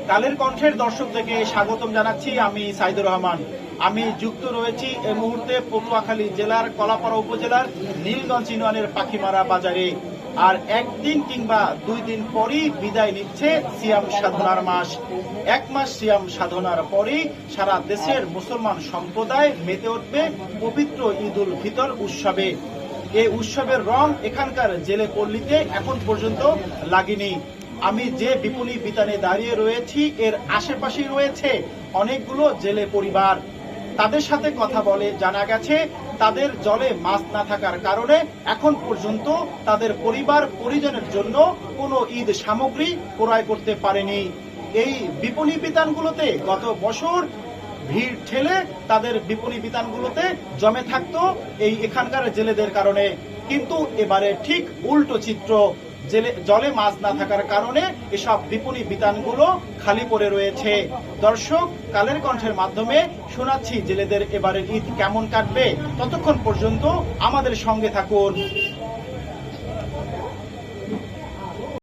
কালের কণ্ঠের দর্শকদেরকে স্বাগতম জানাচ্ছি। আমি সাইদুর রহমান। আমি যুক্ত রয়েছি এই মুহূর্তে পটুয়াখালী জেলার কলাপাড়া উপজেলার নীলগঞ্জ ইউনিয়নের পাখিমারা বাজারে। আর একদিন কিংবা 2 দিন পরই বিদায় নিচ্ছে সিয়াম সাধনার মাস। 1 মাস সিয়াম সাধনার পরেই সারা দেশের মুসলমান সম্প্রদায় মেতে উঠবে পবিত্র ঈদ উল ফিতর উৎসবে। এই উৎসবের রং এখানকার জেলে পল্লীতে এখন পর্যন্ত লাগেনি। আমি যে বিপণী বিতানে দাঁড়িয়ে রয়েছি এর আশেপাশেই রয়েছে অনেকগুলো জেলে পরিবার। তাদের সাথে কথা বলে জানা গেছে তাদের জলে মাছ না থাকার কারণে এখন পর্যন্ত তাদের পরিবার পরিজনের জন্য কোনো ঈদ সামগ্রী ক্রয় করতে পারেনি। এই বিপণী বিতানগুলোতে গত বছর ভিড় ঠেলে তাদের বিপণী বিতানগুলোতে জমে থাকতো এই এখানকার জেলেদের কারণে, কিন্তু এবারে ঠিক উল্টো চিত্র। জলে মাছ না থাকার কারণে এসব বিপণী বিতানগুলো খালি পড়ে রয়েছে। দর্শক, কালের কণ্ঠের মাধ্যমে শোনাচ্ছি জেলেদের এবারের ঈদ কেমন কাটবে। ততক্ষণ পর্যন্ত আমাদের সঙ্গে থাকুন।